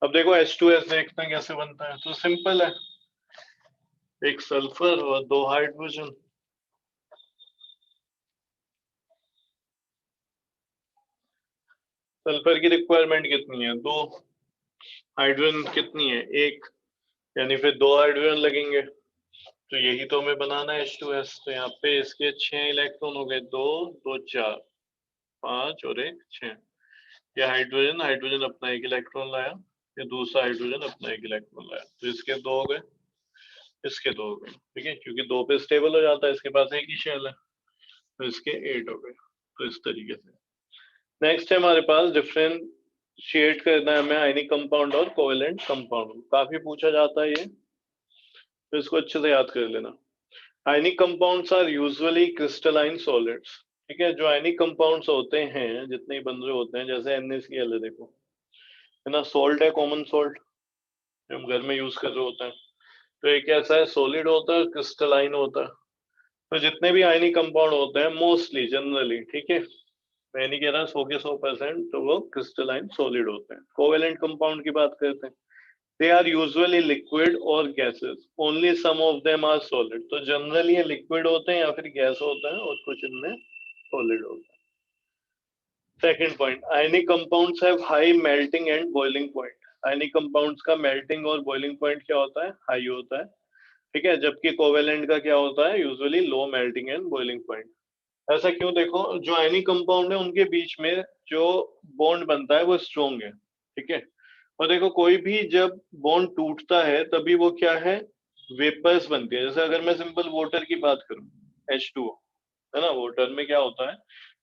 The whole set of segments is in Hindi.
अब देखो H2S देखते हैं कैसे बनता है। तो सिंपल है, एक सल्फर और दो हाइड्रोजन। सल्फर की रिक्वायरमेंट कितनी है? दो। हाइड्रोजन कितनी है? एक। यानी फिर दो हाइड्रोजन लगेंगे। तो यही तो हमें बनाना है H2S। तो यहाँ पे इसके 6 इलेक्ट्रॉन हो गए, दो दो चार, 5 और एक 6। ये हाइड्रोजन, हाइड्रोजन अपना एक इलेक्ट्रॉन लाया, ये दूसरा हाइड्रोजन अपना एक इलेक्ट्रॉन लाया। तो इसके दो हो गए, इसके दो हो गए। ठीक है, क्योंकि दो पे स्टेबल हो जाता है, इसके पास एक ही शेल है। तो इसके 8 हो गए। तो इस तरीके से। नेक्स्ट है हमारे पास डिफरेंशिएट करना है हमें आयनिक कंपाउंड और कोवेलेंट कंपाउंड। काफी पूछा जाता है ये, तो इसको अच्छे से याद कर लेना। Ionic compounds are usually crystalline solids. ठीक है, जो आयनिक कंपाउंड्स होते हैं जितने ही बन रहे होते हैं, जैसे NaCl है, देखो है ना, सोल्ट है, कॉमन सोल्ट जो हम घर में यूज कर रहे होते हैं। तो एक ऐसा है, सॉलिड होता है, क्रिस्टलाइन होता है। तो जितने भी आयनिक कंपाउंड होते हैं मोस्टली, जनरली, ठीक है, मैं नहीं कह रहा 100% तो वो क्रिस्टलाइन सॉलिड होते हैं। कोवेलेंट कंपाउंड की बात करते हैं, दे आर यूजुअली लिक्विड और gases, only some of them are solid. तो जनरली ये लिक्विड होते हैं या फिर गैस होता है, और कुछ इनमें सॉलिड होता है। Second point, ionic compounds have high melting and boiling point. Ionic compounds का मेल्टिंग और बॉइलिंग पॉइंट क्या होता है? हाई होता है। ठीक है, जबकि कोवेलेंट का क्या होता है? Usually low melting and boiling point. ऐसा क्यों? देखो, जो आयनिक कंपाउंड है उनके बीच में जो बॉन्ड बनता है वो स्ट्रोंग है। ठीक है, और देखो कोई भी जब बॉन्ड टूटता है तभी वो क्या है? वेपर्स बनती है। जैसे अगर मैं सिंपल वाटर की बात करूं, H2O, है ना, वाटर में क्या होता है?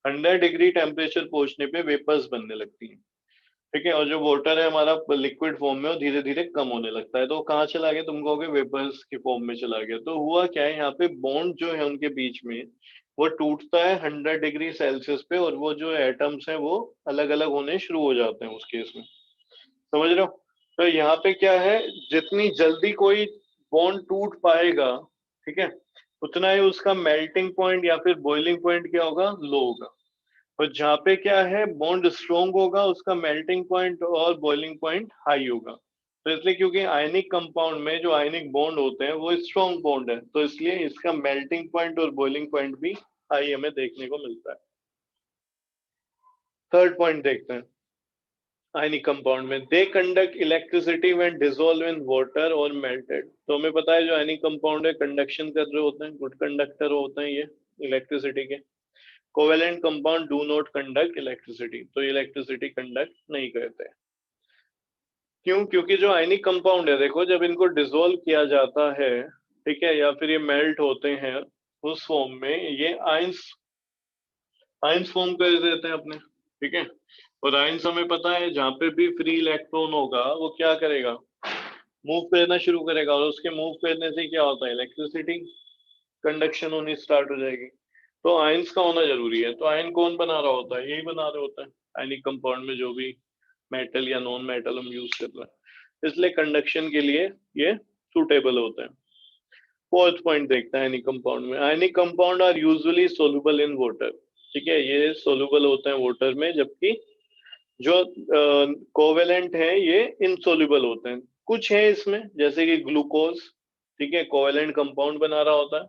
100 डिग्री टेम्परेचर पहुंचने पे वेपर्स बनने लगती है। ठीक है, और जो वाटर है हमारा लिक्विड फॉर्म में, वो धीरे धीरे कम होने लगता है। तो वो कहाँ चला गया? तुम कहोगे वेपर्स की फॉर्म में चला गया। तो हुआ क्या है, यहाँ पे बॉन्ड जो है उनके बीच में वो टूटता है 100 डिग्री सेल्सियस पे, और वो जो एटम्स हैं वो अलग अलग होने शुरू हो जाते हैं उस केस में। समझ रहे हो? तो यहाँ पे क्या है, जितनी जल्दी कोई बॉन्ड टूट पाएगा, ठीक है, उतना ही उसका मेल्टिंग पॉइंट या फिर बॉइलिंग पॉइंट क्या होगा? लो होगा। और जहाँ पे क्या है, बॉन्ड स्ट्रोंग होगा, उसका मेल्टिंग पॉइंट और बॉइलिंग पॉइंट हाई होगा। तो इसलिए क्योंकि आयनिक कंपाउंड में जो आयनिक बॉन्ड होते हैं वो स्ट्रोंग बॉन्ड है, तो इसलिए इसका मेल्टिंग पॉइंट और बॉइलिंग पॉइंट भी हाई हमें देखने को मिलता है। थर्ड पॉइंट देखते हैं आयनिक कंपाउंड में, they conduct electricity when dissolve in water और मेल्टेड। तो हमें पता है जो आयनिक कंपाउंड है कंडक्शन कर रहे होते हैं, गुड कंडक्टर होते हैं ये इलेक्ट्रिसिटी के। Covalent compound do not conduct electricity, तो इलेक्ट्रिसिटी कंडक्ट नहीं करते। क्यों? क्योंकि जो आयनिक कंपाउंड है, देखो जब इनको डिसॉल्व किया जाता है, ठीक है, या फिर ये मेल्ट होते हैं उस फॉर्म में, ये आयंस आयंस फॉर्म कर देते हैं अपने। ठीक है, और आयंस हमें पता है जहां पे भी फ्री इलेक्ट्रॉन होगा वो क्या करेगा? मूव करना शुरू करेगा, और उसके मूव करने से क्या होता है? इलेक्ट्रिसिटी कंडक्शन होनी स्टार्ट हो जाएगी। तो आयंस का होना जरूरी है। तो आयन कौन बना रहा होता है? यही बना रहे होता है आयनिक कंपाउंड में, जो भी मेटल या नॉन मेटल हम यूज कर रहे हैं, इसलिए कंडक्शन के लिए ये सुटेबल होता है। फोर्थ पॉइंट देखते हैं आयनिक कंपाउंड में, ionic compound are usually soluble in water. ठीक है, ये सोल्यूबल होते हैं वाटर में, जबकि जो कोवेलेंट है ये इनसोल्यूबल होते हैं। कुछ है इसमें, जैसे कि ग्लूकोज, ठीक है, कोवेलेंट कंपाउंड बना रहा होता है,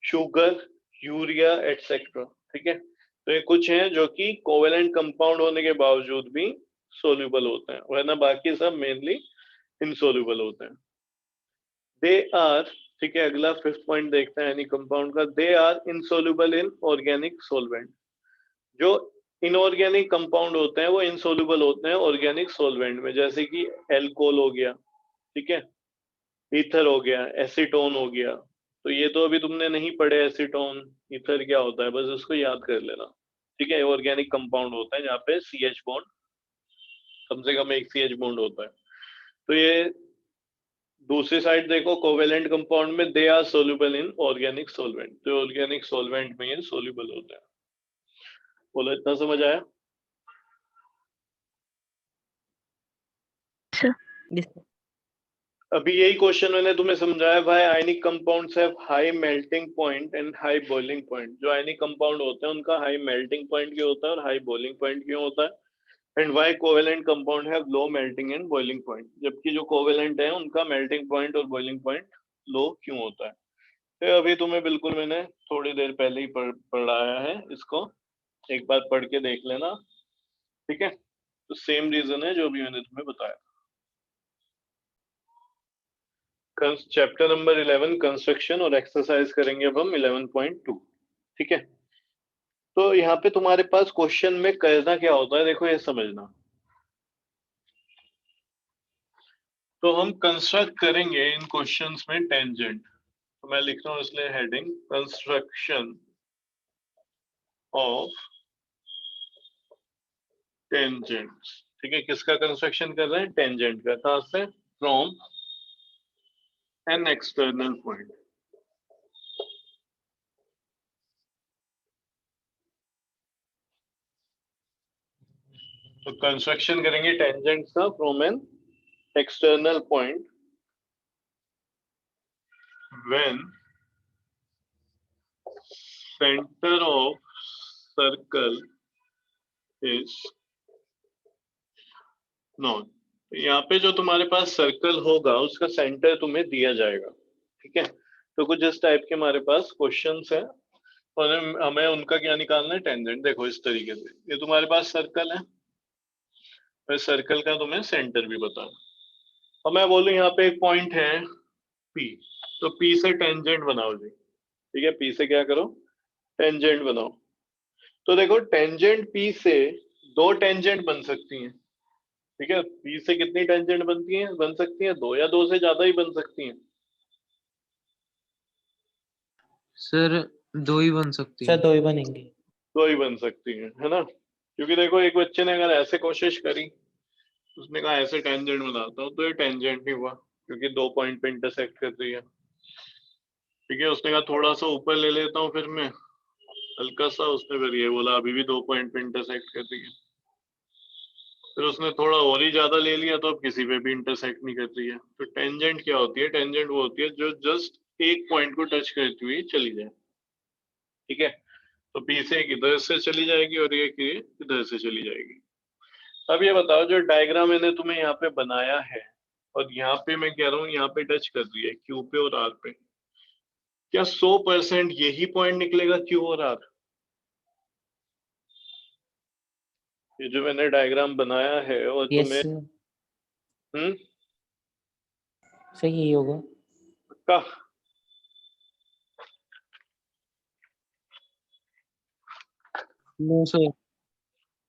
शुगर, यूरिया एटसेट्रा। ठीक है, तो ये कुछ हैं जो कि कोवेलेंट कंपाउंड होने के बावजूद भी सोल्यूबल होते हैं, वरना बाकी सब मेनली इनसोल्यूबल होते हैं। दे आर, ठीक है, अगला फिफ्थ पॉइंट देखते हैं यानी कंपाउंड का, they are insoluble in organic solvent. जो इनऑर्गेनिक कंपाउंड होते हैं वो इनसोल्यूबल होते हैं ऑर्गेनिक सोलवेंट में, जैसे कि एल्कोहल हो गया, ठीक है, ईथर हो गया, एसीटोन हो गया। तो ये तो अभी तुमने नहीं पढ़े एसीटोन ईथर क्या होता है, बस उसको याद कर लेना। ठीक है, ऑर्गेनिक कंपाउंड होता है जहाँ पे CH बॉन्ड, कम से कम एक CH बॉन्ड होता है। तो ये दूसरी साइड देखो, कोवेलेंट कंपाउंड में they are soluble in organic solvent, तो ऑर्गेनिक सोलवेंट में ये सोल्यूबल होता है। बोलो, इतना समझ आया? अभी यही क्वेश्चन मैंने तुम्हें समझाया भाई, ionic compounds have high melting point and high boiling point. जो आयनिक कंपाउंड होते हैं उनका हाई मेल्टिंग पॉइंट क्यों होता है और हाई बॉइलिंग पॉइंट क्यों होता है? And why covalent compound have low melting and boiling point, जबकि जो कोवेलेंट है उनका मेल्टिंग पॉइंट और बॉइलिंग पॉइंट लो क्यों होता है। तो अभी तुम्हें बिल्कुल मैंने थोड़ी देर पहले ही पढ़ाया है, इसको एक बार पढ़ के देख लेना, ठीक है। तो सेम रीजन है जो भी मैंने तुम्हें बताया। चैप्टर नंबर 11 कंस्ट्रक्शन और एक्सरसाइज करेंगे अब हम 11.2, ठीक है। तो यहाँ पे तुम्हारे पास क्वेश्चन में करना क्या होता है, देखो ये समझना। तो हम कंस्ट्रक्ट करेंगे इन क्वेश्चंस में टेंजेंट, तो मैं लिख रहा हूँ इसलिए हेडिंग कंस्ट्रक्शन ऑफ टेंजेंट्स, ठीक है। किसका कंस्ट्रक्शन कर रहे हैं, टेंजेंट का। कहां से, फ्रॉम एन एक्सटर्नल पॉइंट। तो कंस्ट्रक्शन करेंगे टेंजेंट का from an external point when centre of circle is non. यहाँ पे जो तुम्हारे पास सर्कल होगा उसका सेंटर तुम्हें दिया जाएगा, ठीक है। तो कुछ इस टाइप के हमारे पास क्वेश्चंस है और हमें उनका क्या निकालना है, टेंजेंट। देखो इस तरीके से, ये तुम्हारे पास सर्कल है, तो सर्कल का तुम्हें सेंटर भी बताना। और मैं बोलूं यहाँ पे एक पॉइंट है पी, तो पी से टेंजेंट बनाओ जी, ठीक है। पी से क्या करो, टेंजेंट बनाओ। तो देखो टेंजेंट पी से दो टेंजेंट बन सकती हैं, ठीक है। पी से कितनी टेंजेंट बनती हैं, बन सकती हैं दो, या दो से ज्यादा ही बन सकती हैं। सर दो ही बन सकती सर है। दो ही बनेंगे। दो ही बन सकती हैं, है ना। क्योंकि देखो एक बच्चे ने अगर ऐसे कोशिश करी, उसने कहा ऐसे टेंजेंट बनाता हूँ, तो ये टेंजेंट नहीं हुआ क्योंकि दो पॉइंट पे इंटरसेक्ट कर रही है, ठीक है। उसने कहा थोड़ा सा ऊपर ले लेता हूँ फिर मैं, हल्का सा, उसने फिर ये बोला अभी भी दो पॉइंट पे इंटरसेक्ट कर रही है। फिर उसने थोड़ा और ही ज्यादा ले लिया तो अब किसी पे भी इंटरसेक्ट नहीं कर रही है। तो टेंजेंट क्या होती है, टेंजेंट वो होती है जो जस्ट एक पॉइंट को टच करती हुई चली जाए, ठीक है। तो पी से एक इधर से चली जाएगी और एक इधर से चली जाएगी। अब ये बताओ जो डायग्राम मैंने तुम्हें यहाँ पे बनाया है और यहाँ पे मैं कह रहा हूँ यहाँ पे टच कर रही है क्यू पे और आर पे, क्या 100% यही पॉइंट निकलेगा क्यू और आर। ये जो मैंने डायग्राम बनाया है और यस तुम्हें सही यही होगा। का नो सर।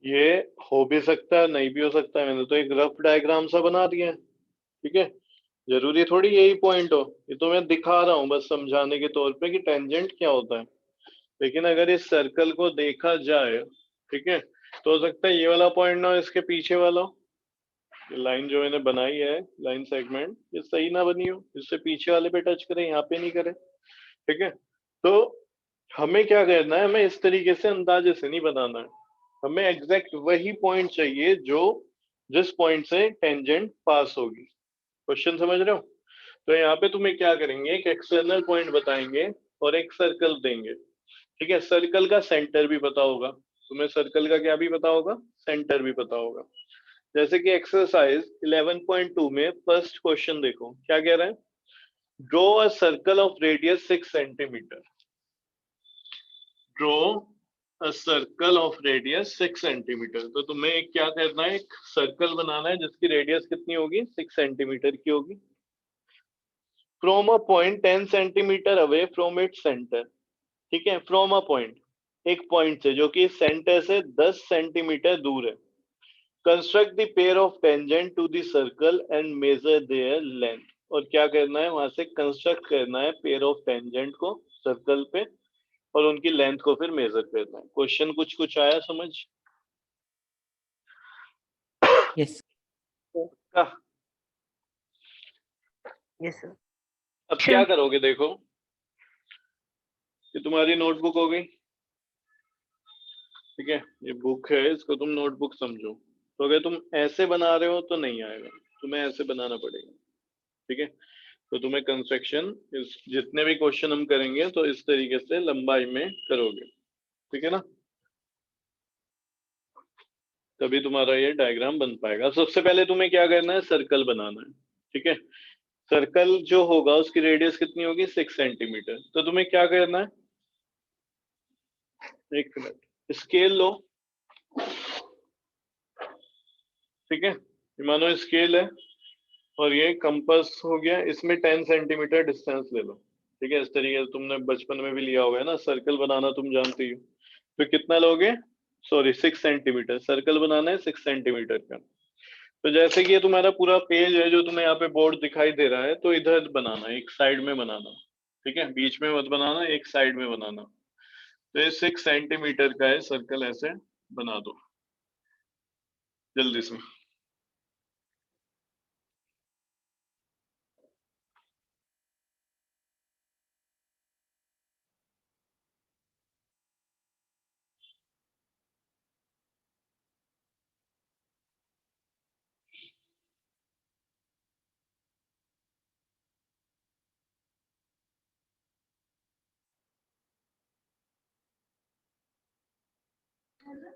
ये हो भी सकता है नहीं भी हो सकता है, मैंने तो एक रफ डायग्राम सा बना दिया है, ठीक है। जरूरी थोड़ी यही पॉइंट हो, ये तो मैं दिखा रहा हूँ बस समझाने के तौर पे कि टेंजेंट क्या होता है। लेकिन अगर इस सर्कल को देखा जाए, ठीक है, तो हो सकता है ये वाला पॉइंट ना हो, इसके पीछे वाला हो। ये लाइन जो मैंने बनाई है, लाइन सेगमेंट, ये सही ना बनी हो, इससे पीछे वाले पे टच करे, यहाँ पे नहीं करे, ठीक है। तो हमें क्या करना है, हमें इस तरीके से अंदाजे से नहीं बनाना है, हमें एग्जैक्ट वही पॉइंट चाहिए जो जिस पॉइंट से टेंजेंट पास होगी। क्वेश्चन समझ रहे हो। तो यहाँ पे तुम्हें क्या करेंगे, एक एक्सटर्नल पॉइंट बताएंगे और एक सर्कल देंगे, ठीक है। सर्कल का सेंटर भी पता होगा तुम्हें, सर्कल का क्या भी पता होगा, सेंटर भी पता होगा। जैसे कि एक्सरसाइज 11.2 में फर्स्ट क्वेश्चन देखो क्या कह रहा है, draw a circle of radius 6 centimetre. Draw a circle of radius 6 centimetre. तो तुम्हें एक क्या करना है, एक सर्कल बनाना है जिसकी रेडियस कितनी होगी, 6 सेंटीमीटर की होगी। From a point 10 centimetre away from its centre, ठीक है। फ्रॉम अ पॉइंट, एक पॉइंट से जो कि सेंटर से 10 सेंटीमीटर दूर है। Construct the pair of tangent to the circle and measure their length. और क्या करना है, वहां से कंस्ट्रक्ट करना है पेयर ऑफ टेंजेंट को सर्कल पे और उनकी लेंथ को फिर मेजर करना है। क्वेश्चन कुछ कुछ आया समझ यस का। Yes sir. अब क्या करोगे, देखो ये तुम्हारी नोटबुक हो गई, ठीक है। ये बुक है, इसको तुम नोटबुक समझो। तो अगर तुम ऐसे बना रहे हो तो नहीं आएगा, तुम्हें ऐसे बनाना पड़ेगा, ठीक है। तो तुम्हें कंस्ट्रक्शन इस जितने भी क्वेश्चन हम करेंगे तो इस तरीके से लंबाई में करोगे, ठीक है ना। तभी तुम्हारा ये डायग्राम बन पाएगा। सबसे पहले तुम्हें क्या करना है, सर्कल बनाना है। ठीक है, सर्कल जो होगा उसकी रेडियस कितनी होगी, 6 सेंटीमीटर। तो तुम्हें क्या करना है, एक मिनट, स्केल लो। ठीक है, ये मानो स्केल है और ये कंपास हो गया, इसमें 10 सेंटीमीटर डिस्टेंस ले लो। ठीक है, इस तरीके से तुमने बचपन में भी लिया होगा ना, सर्कल बनाना तुम जानते ही हो। तो कितना लोगे, सॉरी 6 सेंटीमीटर, सर्कल बनाना है 6 सेंटीमीटर का। तो जैसे कि ये तुम्हारा पूरा पेज है जो तुम्हें यहाँ पे बोर्ड दिखाई दे रहा है, तो इधर बनाना, एक साइड में बनाना। ठीक है, बीच में मत बनाना, एक साइड में बनाना। तो ये 6 सेंटीमीटर का है सर्कल, ऐसे बना दो जल्दी से।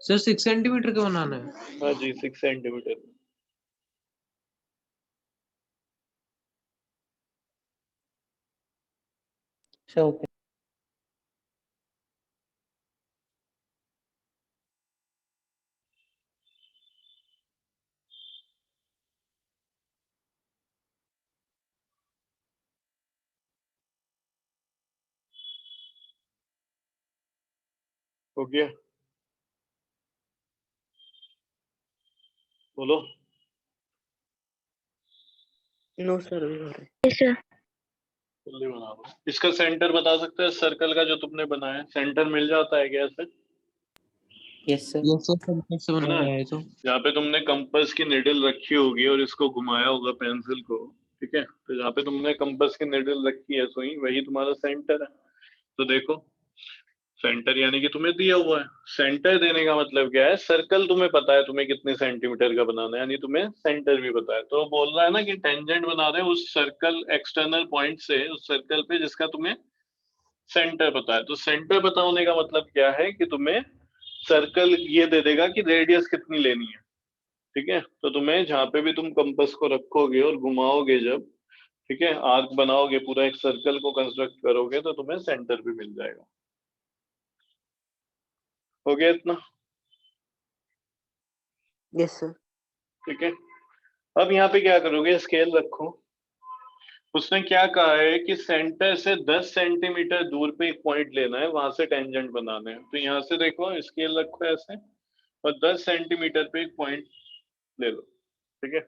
सर 6 सेंटीमीटर का बनाना है। हाँ जी, 6 सेंटीमीटर। Sir okay. हो गया, बोलो। नो सर अभी हो रहा है। जल्दी बना दो। इसका सेंटर बता सकते हैं, सर्कल का जो तुमने बनाया है, सेंटर मिल जाता है क्या ऐसे, यस सर। ये सर सेंटर से है बना ना? रहा है तो। जहाँ पे तुमने कंपास की निडल रखी होगी और इसको घुमाया होगा पेंसिल को। ठीक है, तो जहाँ पे तुमने कंपास की निडल रखी है सुई, वही तुम्हारा सेंटर है। तो देखो, सेंटर यानी कि तुम्हें दिया हुआ है। सेंटर देने का मतलब क्या है, सर्कल तुम्हें पता है तुम्हें कितने सेंटीमीटर का बनाना है, यानी तुम्हें सेंटर भी पता है। तो बोल रहा है ना कि टेंजेंट बना रहे हो उस सर्कल एक्सटर्नल पॉइंट से, उस सर्कल पे जिसका तुम्हें सेंटर पता है। तो सेंटर पता होने का मतलब क्या है कि तुम्हें सर्कल ये दे देगा कि रेडियस कितनी लेनी है। ठीक है, तो तुम्हें जहां पे भी तुम कंपास को रखोगे और घुमाओगे जब, ठीक है, आर्क बनाओगे, पूरा एक सर्कल को कंस्ट्रक्ट करोगे, तो तुम्हें सेंटर भी मिल जाएगा। हो गया इतना? Yes sir. ठीक है, अब यहाँ पे क्या करोगे, स्केल रखो। उसने क्या कहा है कि सेंटर से 10 सेंटीमीटर दूर पे एक पॉइंट लेना है, वहां से टेंजेंट बनाना है। तो यहाँ से देखो, स्केल रखो ऐसे, और 10 सेंटीमीटर पे एक पॉइंट ले लो। ठीक है,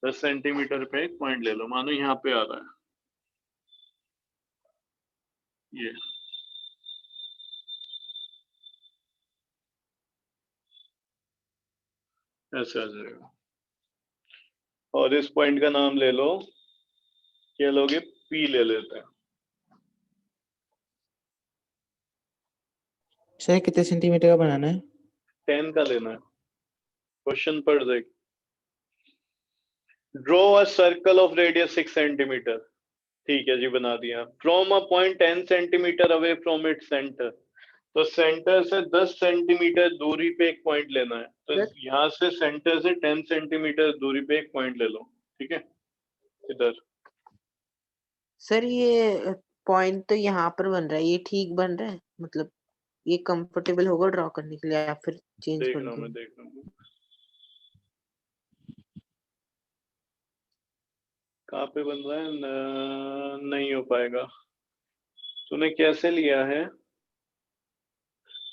10 सेंटीमीटर पे एक पॉइंट ले लो, मानो यहाँ पे आ रहा है ये। ऐसे आ जाएगा, और इस पॉइंट का नाम ले लो, क्या लोगे, पी ले लेते हैं। सर कितने सेंटीमीटर का बनाना है? 10 का लेना है। क्वेश्चन पढ़ देख, draw a circle of radius 6 centimetre. ठीक है जी, बना दिया। From a point 10 centimetre away from it centre. तो सेंटर से 10 सेंटीमीटर दूरी पे एक पॉइंट लेना है। तो सर यहाँ से सेंटर से 10 सेंटीमीटर दूरी पे एक पॉइंट ले लो। ठीक है, इधर। सर ये पॉइंट तो यहाँ पर बन रहा है, ये ठीक बन रहा है, मतलब ये कंफर्टेबल होगा ड्रॉ करने के लिए या फिर चेंज देख कर रहा हूँ, दूं? मैं देख रहा हूँ कहाँ पे बन रहा है। नहीं हो पाएगा। तूने कैसे लिया है,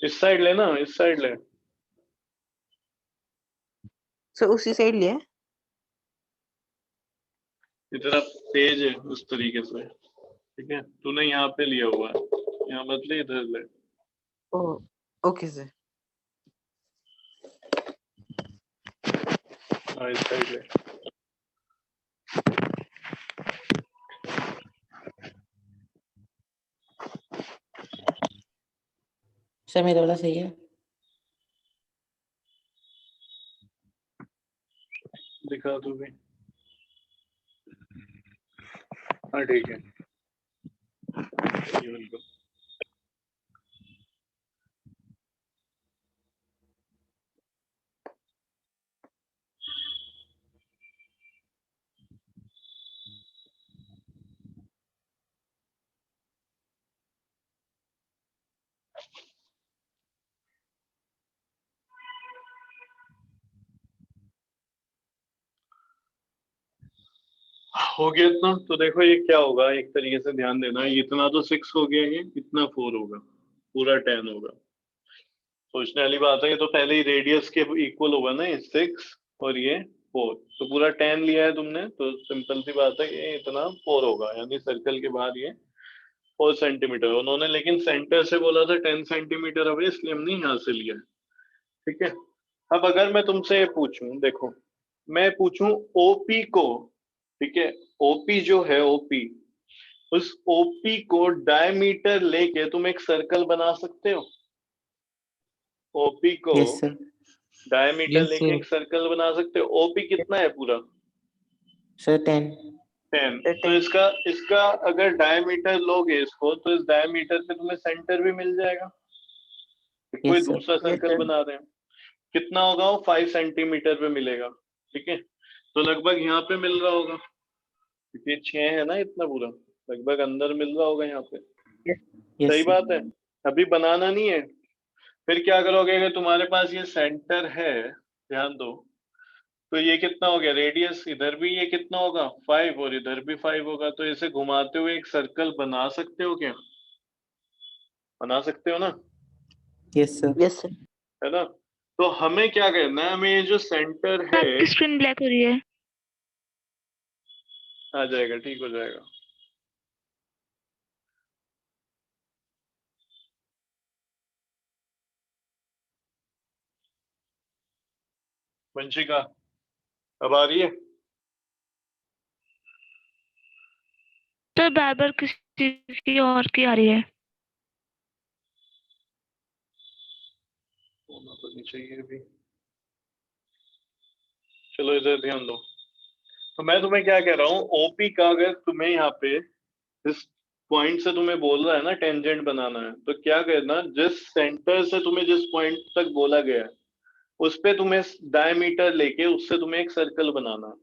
इस साइड लेना, इस साइड ले। सर उसी साइड लिया है। इतना तेज है उस तरीके से। ठीक है, तूने यहाँ पे लिया हुआ है, यहाँ मत ले, इधर ले। ओ ओके सर। हाँ, इस साइड ले। सर मेरा वाला सही है। दिखा तू भी। हाँ ठीक है, ये बिल्कुल। हो गया इतना। तो देखो ये क्या होगा, एक तरीके से ध्यान देना, इतना तो 6 हो गया, ये इतना 4 होगा, पूरा 10 होगा। सोचने वाली बात है, ये तो पहले ही रेडियस के इक्वल होगा ना, ये 6 और ये 4, तो पूरा 10 लिया है तुमने, तो सिंपल सी बात है ये इतना 4 होगा, यानी सर्कल के बाहर ये 4 सेंटीमीटर। उन्होंने लेकिन सेंटर से बोला था 10 सेंटीमीटर अवे, इसलिए हमने यहाँ से लिया है। ठीक है, अब अगर मैं तुमसे पूछूं, देखो मैं पूछूं ओपी को, ठीक है, ओपी जो है ओपी, उस ओपी को डायमीटर लेके तुम एक सर्कल बना सकते हो? ओपी को यस सर। डायमीटर Yes, लेके sir. एक सर्कल बना सकते हो? ओपी कितना है पूरा? सर 10। 10। तो इसका इसका अगर डायमीटर लोगे इसको, तो इस डायमीटर पे तुम्हें सेंटर भी मिल जाएगा। कोई यस सर। दूसरा सर्कल बना रहे हैं, कितना होगा वो? 5 सेंटीमीटर पे मिलेगा। ठीक है, तो लगभग यहाँ पे मिल रहा होगा, क्योंकि 6 है ना इतना पूरा, लगभग अंदर मिल रहा होगा यहाँ पे। यस सही सर। बात है, अभी बनाना नहीं है। फिर क्या करोगे, अगर तुम्हारे पास ये सेंटर है, ध्यान दो, तो ये कितना हो गया रेडियस, इधर भी ये कितना होगा 5 और इधर भी 5 होगा, तो इसे घुमाते हुए एक सर्कल बना सकते हो क्या? बना सकते हो ना? Yes sir. Yes sir. है ना? तो हमें क्या करना है, हमें ये जो सेंटर है, आपकी स्क्रीन ब्लैक हो रही है। आ जाएगा, ठीक हो जाएगा। वंशिका अब आ रही है? तो बार बार किसी की और की आ रही है। होना तो नहीं चाहिए अभी। चलो इधर ध्यान दो। तो मैं तुम्हें क्या कह रहा हूँ, ओपी का अगर तुम्हें यहाँ पे इस पॉइंट से तुम्हें बोल रहा है ना टेंजेंट बनाना है, तो क्या करना, जिस सेंटर से तुम्हें जिस पॉइंट तक बोला गया है उस पे तुम्हें डायमीटर लेके उससे तुम्हें एक सर्कल बनाना है।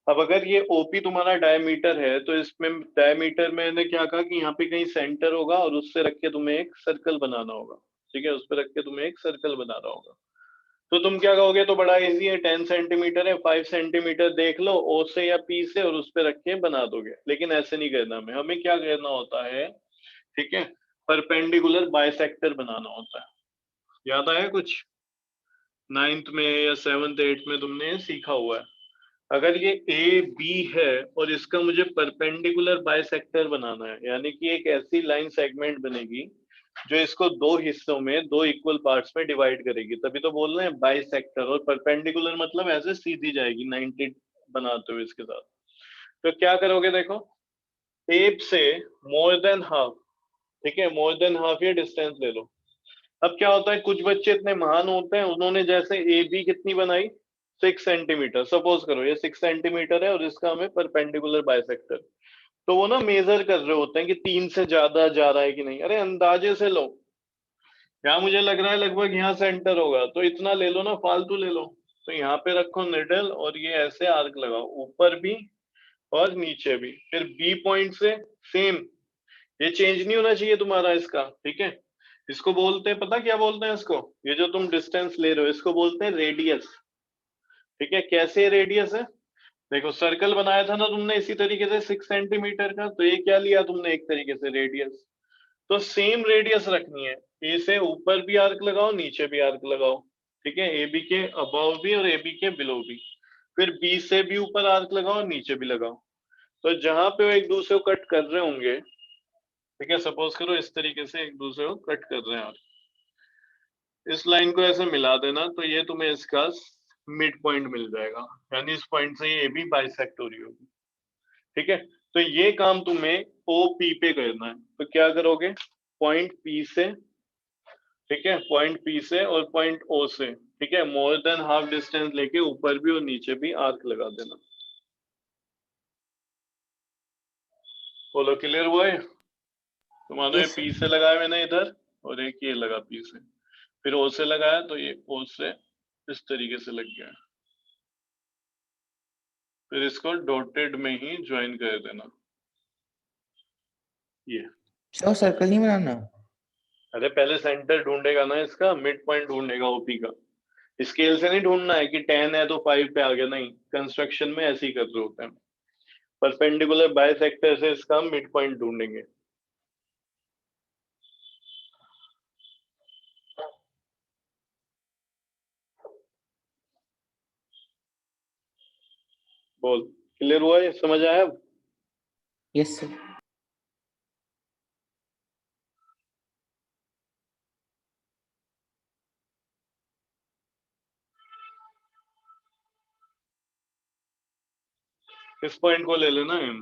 अब अगर ये ओपी तुम्हारा डायमीटर है, तो इसमें डायमीटर में मैंने क्या कहा कि यहाँ पे कहीं सेंटर होगा और उससे रख के तुम्हें एक सर्कल बनाना होगा। ठीक है, उस पर रख के तुम्हें एक सर्कल बनाना होगा। तो तुम क्या कहोगे, तो बड़ा इजी है, 10 सेंटीमीटर है, 5 सेंटीमीटर देख लो ओ से या पी से और उस पे रख के बना दोगे। लेकिन ऐसे नहीं करना, हमें क्या करना होता है, ठीक है, परपेंडिकुलर बाइसेक्टर बनाना होता है। याद आया कुछ 9th में या 7th 8th में तुमने सीखा हुआ है? अगर ये ए बी है और इसका मुझे परपेंडिकुलर बाइसेक्टर बनाना है, यानी कि एक ऐसी लाइन सेगमेंट बनेगी जो इसको दो हिस्सों में, दो इक्वल पार्ट्स में डिवाइड करेगी, तभी तो बोल रहे हैं बाइसेक्टर। और परपेंडिकुलर मतलब ऐसे सीधी जाएगी 90 बनाते हुए इसके साथ। तो क्या करोगे, देखो टेप से मोर देन हाफ, ठीक है, मोर देन हाफ ये डिस्टेंस ले लो। अब क्या होता है, कुछ बच्चे इतने महान होते हैं, उन्होंने जैसे ए बी कितनी बनाई 6 सेंटीमीटर, सपोज करो ये 6 सेंटीमीटर है और इसका हमें परपेंडिकुलर बाइसेक्टर, तो वो ना मेजर कर रहे होते हैं कि 3 से ज्यादा जा रहा है कि नहीं। अरे अंदाजे से लो, यहाँ मुझे लग रहा है लगभग यहाँ सेंटर होगा, तो इतना ले लो ना, फालतू ले लो। तो यहाँ पे रखो निडल और ये ऐसे आर्क लगाओ, ऊपर भी और नीचे भी। फिर बी पॉइंट से सेम, ये चेंज नहीं होना चाहिए तुम्हारा इसका। ठीक है, इसको बोलते हैं, पता क्या बोलते हैं इसको, ये जो तुम डिस्टेंस ले रहे हो इसको बोलते हैं रेडियस। ठीक है, कैसे रेडियस है, देखो सर्कल बनाया था ना तुमने इसी तरीके से 6 सेंटीमीटर का, तो ये क्या लिया तुमने एक तरीके से रेडियस। तो सेम रेडियस रखनी है, ए से ऊपर भी आर्क लगाओ, नीचे भी आर्क लगाओ। ठीक है, ए बी के अबव भी और ए बी के बिलो भी। फिर बी से भी ऊपर आर्क लगाओ, नीचे भी लगाओ। तो जहां पे वो एक दूसरे को कट कर रहे होंगे, ठीक है, सपोज करो इस तरीके से एक दूसरे को कट कर रहे हैं, इस लाइन को ऐसे मिला देना, तो ये तुम्हें इसका मिड पॉइंट मिल जाएगा, यानी इस पॉइंट से ये भी बाइसेक्ट हो रही होगी। ठीक है, तो ये काम तुम्हें ओ पी पे करना है। तो क्या करोगे, पॉइंट पी से, ठीक है, पॉइंट पी से और पॉइंट ओ से, ठीक है, मोर देन हाफ डिस्टेंस लेके ऊपर भी और नीचे भी आर्क लगा देना। बोलो क्लियर हुआ है? तुम्हारे Yes, पी से लगाया मैंने इधर और एक ये लगा पी से, फिर ओ से लगाया तो ये ओ से इस तरीके से लग गया, फिर इसको डॉटेड में ही ज्वाइन कर देना। ये सर सर्कल नहीं बनाना। अरे पहले सेंटर ढूंढेगा ना इसका, मिड पॉइंट ढूंढेगा ओपी का। स्केल से नहीं ढूंढना है कि 10 है तो 5 पे आ गया, नहीं, कंस्ट्रक्शन में ऐसे ही कर रहे होते हैं। परपेंडिकुलर बाइसेक्टर से इसका हम मिड पॉइंट ढूंढेंगे। बोल, क्लियर हुआ, ये समझ आया अब? Yes sir. इस पॉइंट को ले लेना m,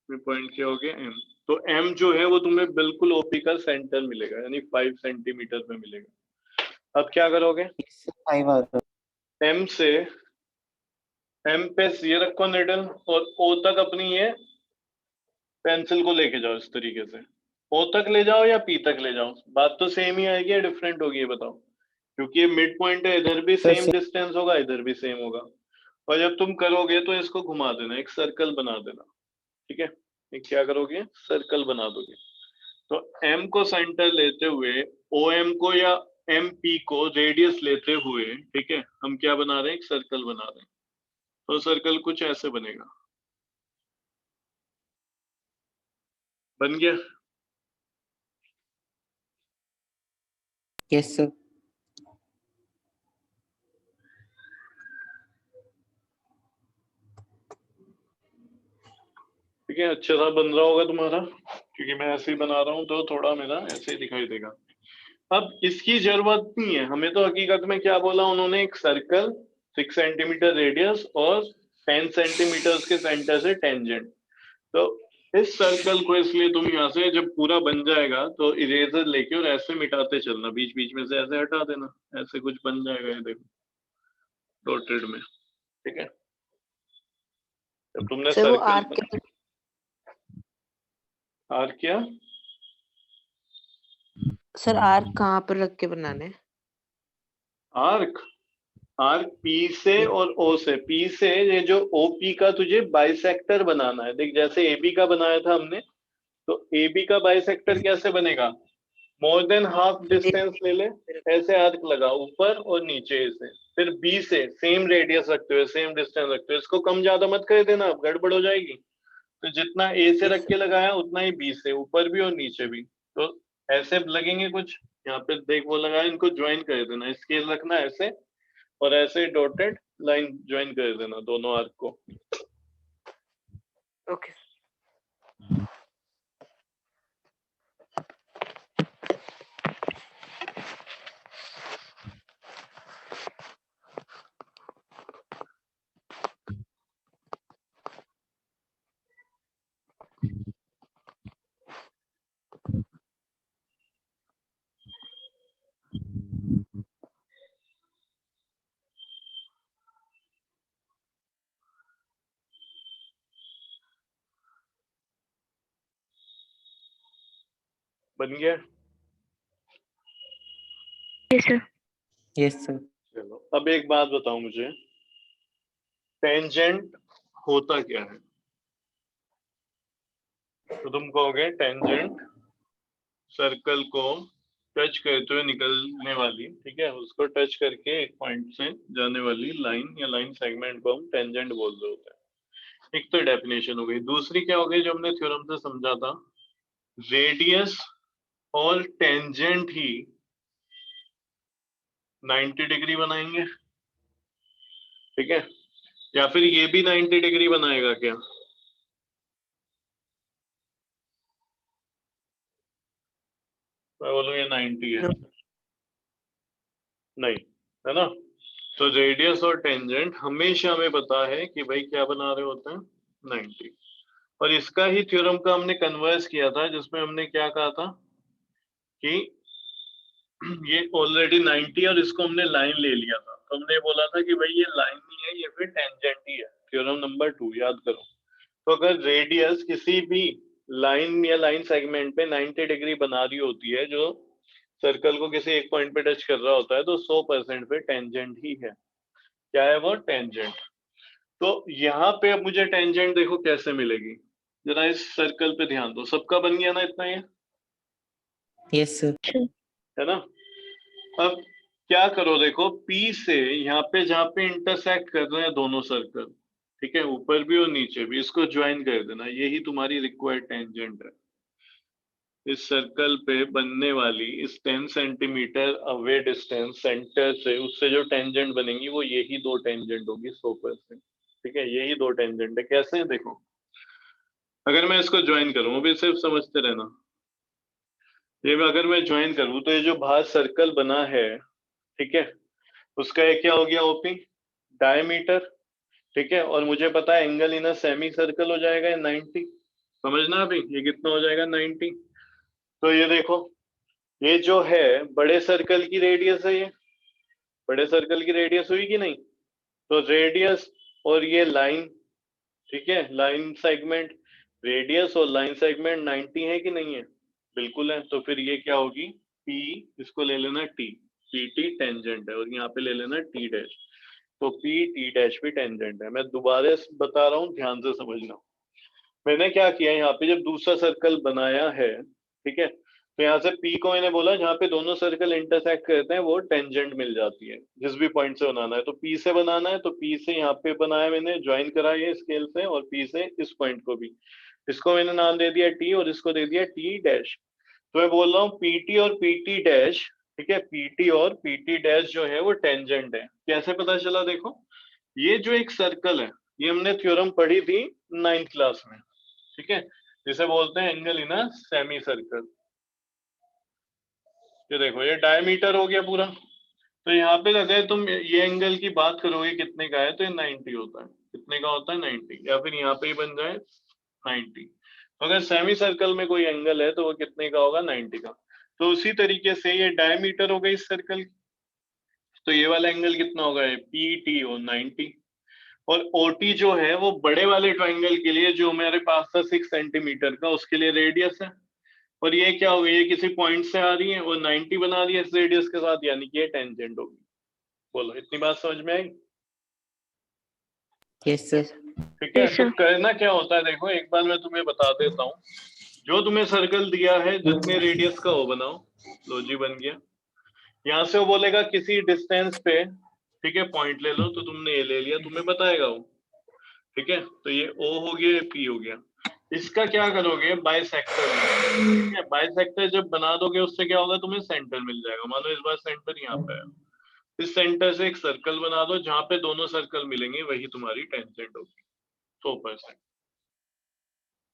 ये पॉइंट क्या हो गया m। तो m जो है वो तुम्हें बिल्कुल ओपी का सेंटर मिलेगा, यानी 5 सेंटीमीटर में मिलेगा। अब क्या करोगे, m से m पे ये रखो निडल और o तक अपनी ये पेंसिल को लेके जाओ इस तरीके से। o तक ले जाओ या p तक ले जाओ, बात तो सेम ही आएगी या डिफरेंट होगी ये बताओ, क्योंकि ये मिड पॉइंट है, इधर भी सेम डिस्टेंस होगा इधर भी सेम होगा। और जब तुम करोगे तो इसको घुमा देना, एक सर्कल बना देना, ठीक है। ये क्या करोगे, सर्कल बना दोगे। तो m को सेंटर लेते हुए OM को या MP को रेडियस लेते हुए, ठीक है, हम क्या बना रहे हैं, एक सर्कल बना रहे हैं। तो सर्कल कुछ ऐसे बनेगा, बन गया। Yes sir. ठीक है, अच्छा सा बन रहा होगा तुम्हारा, क्योंकि मैं ऐसे ही बना रहा हूँ तो थोड़ा मेरा ऐसे ही दिखाई देगा। अब इसकी जरूरत नहीं है हमें, तो हकीकत में क्या बोला उन्होंने, एक सर्कल 6 सेंटीमीटर रेडियस और 10 सेंटीमीटर के सेंटर से टेंजेंट। तो इस सर्कल को इसलिए तुम यहाँ से जब पूरा बन जाएगा तो इरेजर लेके और ऐसे मिटाते चलना, बीच बीच में से ऐसे हटा देना, ऐसे कुछ बन जाएगा ये देखो डॉटेड में, ठीक है। जब तुमने सर वो सर्कल आर्क किया, सर आर्क कहाँ पर रख के बनाने हैं? आर्क आर्क P से और O से, P से ये जो OP का तुझे बाइसेक्टर बनाना है। देख जैसे AB का बनाया था हमने, तो AB का बाइसेक्टर कैसे बनेगा, मोर देन हाफ डिस्टेंस ले ले, ऐसे आर्क लगा ऊपर और नीचे से, फिर B से सेम रेडियस रखते हुए सेम डिस्टेंस रखते हुए, इसको कम ज्यादा मत कर देना, अब गड़बड़ हो जाएगी। तो जितना A से रख के लगाया उतना ही B से, ऊपर भी और नीचे भी। तो ऐसे लगेंगे कुछ, यहाँ पे देख वो लगाया, इनको ज्वाइन कर देना, स्केल रखना ऐसे और ऐसे डॉटेड लाइन ज्वाइन कर देना दोनों आर्क को। ओके। बन गया। Yes sir. Yes sir. चलो अब एक बात बताओ मुझे, टेंजेंट होता क्या है? तो तुम कहोगे टेंजेंट सर्कल को टच करते हुए निकलने वाली, ठीक है, उसको टच करके एक पॉइंट से जाने वाली लाइन या लाइन सेगमेंट को हम टेंजेंट बोल रहे होते हैं। एक तो डेफिनेशन हो गई, दूसरी क्या हो गई जो हमने थ्योरम से समझा था, रेडियस और टेंजेंट ही 90 डिग्री बनाएंगे, ठीक है, या फिर ये भी 90 डिग्री बनाएगा क्या? मैं बोलूँ ये 90 है, नहीं, है ना। तो रेडियस और टेंजेंट हमेशा हमें पता है कि भाई क्या बना रहे होते हैं, 90। और इसका ही थ्योरम का हमने कन्वर्स किया था, जिसमें हमने क्या कहा था कि ये ऑलरेडी 90 और इसको हमने लाइन ले लिया था, तो हमने बोला था कि भाई ये लाइन नहीं है, ये फिर टेंजेंट ही है। थ्योरम नंबर 2 याद करो। तो अगर रेडियस किसी भी लाइन या लाइन सेगमेंट पे 90 डिग्री बना रही होती है, जो सर्कल को किसी एक पॉइंट पे टच कर रहा होता है, तो 100% पे टेंजेंट ही है। क्या है वो, टेंजेंट। तो यहाँ पे अब मुझे टेंजेंट देखो कैसे मिलेगी, जरा इस सर्कल पे ध्यान दो, सबका बन गया ना इतना ये? Yes sir. है ना। अब क्या करो, देखो P से यहाँ पे जहाँ पे इंटरसेक्ट कर रहे हैं दोनों सर्कल, ठीक है, ऊपर भी और नीचे भी, इसको ज्वाइन कर देना, यही तुम्हारी रिक्वायर्ड टेंजेंट है। इस सर्कल पे बनने वाली इस 10 सेंटीमीटर अवे डिस्टेंस सेंटर से, उससे जो टेंजेंट बनेंगी वो यही दो टेंजेंट होगी 100%। ठीक है, यही दो टेंजेंट है। कैसे है देखो, अगर मैं इसको ज्वाइन करूं, अभी सिर्फ समझते रहना, ये अगर मैं ज्वाइन करूं तो ये जो बाहर सर्कल बना है, ठीक है, उसका ये क्या हो गया ओपी, डायमीटर। ठीक है, और मुझे पता है angle in a semi circle हो जाएगा 90। समझना अभी ये कितना हो जाएगा 90। तो ये देखो, ये जो है बड़े सर्कल की रेडियस है, ये बड़े सर्कल की रेडियस हुई कि नहीं, तो रेडियस और ये लाइन, ठीक है, लाइन सेगमेंट, रेडियस और लाइन सेगमेंट 90 है कि नहीं है, बिल्कुल है। तो फिर ये क्या होगी, P, इसको ले लेना T, PT टेंजेंट है, और यहाँ पे ले लेना T डैश, तो P T डैश भी टेंजेंट है। मैं दोबारा बता रहा हूँ, ध्यान से समझना। मैंने क्या किया, यहाँ पे जब दूसरा सर्कल बनाया है, ठीक है, तो यहाँ से P को मैंने बोला जहाँ पे दोनों सर्कल इंटरसेक्ट करते हैं वो टेंजेंट मिल जाती है, जिस भी पॉइंट से बनाना है। तो P से बनाना है, तो P से यहाँ पे बनाया मैंने, ज्वाइन करा ये स्केल से, और P से इस पॉइंट को भी, इसको मैंने नाम दे दिया T और इसको दे दिया T डैश। तो मैं बोल रहा हूँ PT और PT डैश, ठीक है, PT और PT डैश जो है वो टेंजेंट है। कैसे पता चला, देखो, ये जो एक सर्कल है, ये हमने थ्योरम पढ़ी थी 9th क्लास में, ठीक है, जिसे बोलते हैं angle in a semi circle. ये देखो, ये डायमीटर हो गया पूरा। तो यहाँ पे अगर तुम ये एंगल की बात करोगे कितने का है, तो ये 90 होता है। कितने का होता है, 90, या फिर यहाँ पे ही बन जाए 90। तो अगर सेमी सर्कल में कोई एंगल है तो वो कितने का होगा, 90 का। तो उसी तरीके से ये डायमीटर हो गई इस सर्कल की, तो ये वाला एंगल कितना होगा, PT और 90। और OT जो है वो बड़े वाले ट्राइंगल के लिए जो हमारे पास था 6 सेंटीमीटर का, उसके लिए रेडियस है। और ये क्या होगी, ये किसी पॉइंट से आ रही है और 90 बना रही है इस रेडियस के साथ, यानी कि ये टेंजेंट होगी। बोलो, इतनी बात समझ में आई? Yes sir. ठीक है, Yes, तो sir. करना क्या होता है, देखो एक बार मैं तुम्हें बता देता हूँ। जो तुम्हें सर्कल दिया है जितने रेडियस का वो बनाओ, लो जी बन गया। यहाँ से वो बोलेगा किसी डिस्टेंस पे, ठीक है, पॉइंट ले लो, तो तुमने ये ले लिया, तुम्हें बताएगा वो, ठीक है। तो ये O हो गया, ये P हो गया। इसका क्या करोगे, बाइसेक्टर, ठीक है, बाइसेक्टर जब बना दोगे उससे क्या होगा, तुम्हें सेंटर मिल जाएगा। मान लो इस बार सेंटर यहाँ पे है, इस सेंटर से एक सर्कल बना दो, जहां पे दोनों सर्कल मिलेंगे वही तुम्हारी टेंजेंट होगी 100%।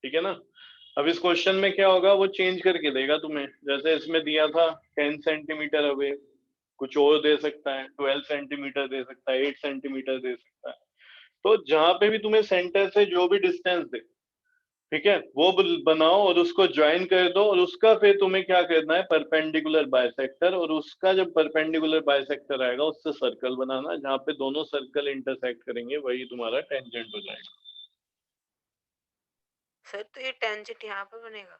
ठीक है ना। अब इस क्वेश्चन में क्या होगा, वो चेंज करके देगा तुम्हें। जैसे इसमें दिया था 10 सेंटीमीटर अवे, कुछ और दे सकता है, 12 सेंटीमीटर दे सकता है, 8 सेंटीमीटर दे सकता है। तो जहां पे भी तुम्हें सेंटर से जो भी डिस्टेंस दे, ठीक है, वो बनाओ और उसको ज्वाइन कर दो, और उसका फिर तुम्हें क्या करना है, परपेंडिकुलर बाइसेक्टर, और उसका जब परपेंडिकुलर बाइसेक्टर आएगा उससे सर्कल बनाना, जहां पे दोनों सर्कल इंटरसेक्ट करेंगे वही तुम्हारा टेंजेंट हो जाएगा। सर तो ये टेंजेंट यहाँ पर बनेगा,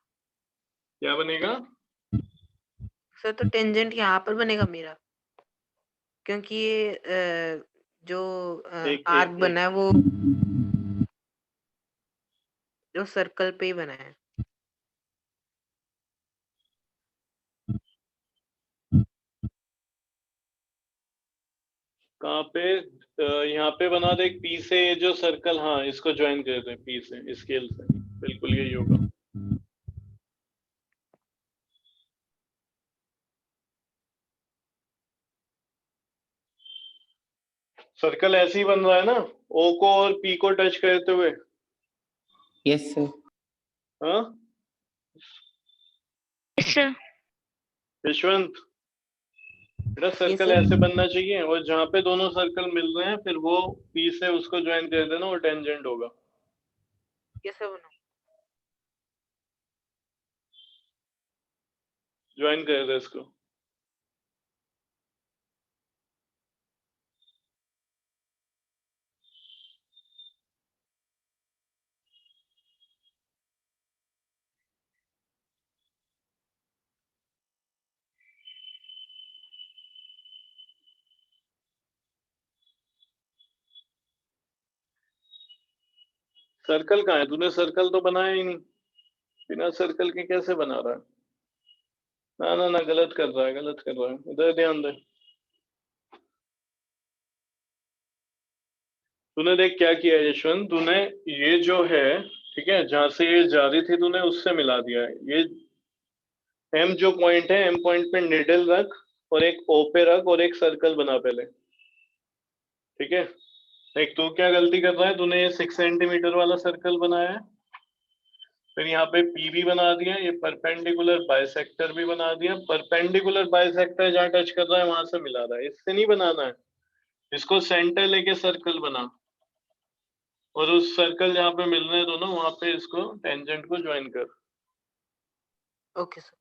क्या बनेगा, सर तो टेंजेंट यहाँ पर बनेगा मेरा, क्योंकि ये जो एक आर्क एक बना एक है वो जो सर्कल पे ही बना है। कहाँ पे, यहाँ पे बना दे P से ये जो सर्कल, हाँ इसको ज्वाइन कर दे P से, स्केल से, बिल्कुल यही होगा। सर्कल ऐसे ही बन रहा है ना, O को और P को टच करते हुए। Yes sir. हाँ Yes, sir. यशवंत, बेटा सर्कल sir. ऐसे बनना चाहिए, और जहाँ पे दोनों सर्कल मिल रहे हैं फिर वो P से उसको ज्वाइन कर देना, वो टेंजेंट होगा। कैसे बना? ज्वाइन कर दे इसको। सर्कल कहाँ है, तूने सर्कल तो बनाया ही नहीं, बिना सर्कल के कैसे बना रहा है? ना ना ना, गलत कर रहा है, गलत कर रहा है, इधर ध्यान दे। तूने देख क्या किया है यशवंत, तूने ये जो है ठीक है जहां से ये जा रही थी तूने उससे मिला दिया है। ये एम जो पॉइंट है, एम पॉइंट पे निडल रख और एक ओ पे रख और एक सर्कल बना पहले, ठीक है। एक तू क्या गलती कर रहा है, तूने ये 6 सेंटीमीटर वाला सर्कल बनाया है, फिर यहाँ पे पी भी बना दिया, ये परपेंडिकुलर बाइसेक्टर भी बना दिया। परपेंडिकुलर बाइसेक्टर जहाँ टच कर रहा है वहां से मिला रहा है, इससे नहीं बनाना है, इसको सेंटर लेके सर्कल बना और उस सर्कल जहाँ पे मिल रहे हैं दोनों वहां पे इसको टेंजेंट को ज्वाइन कर। Okay sir.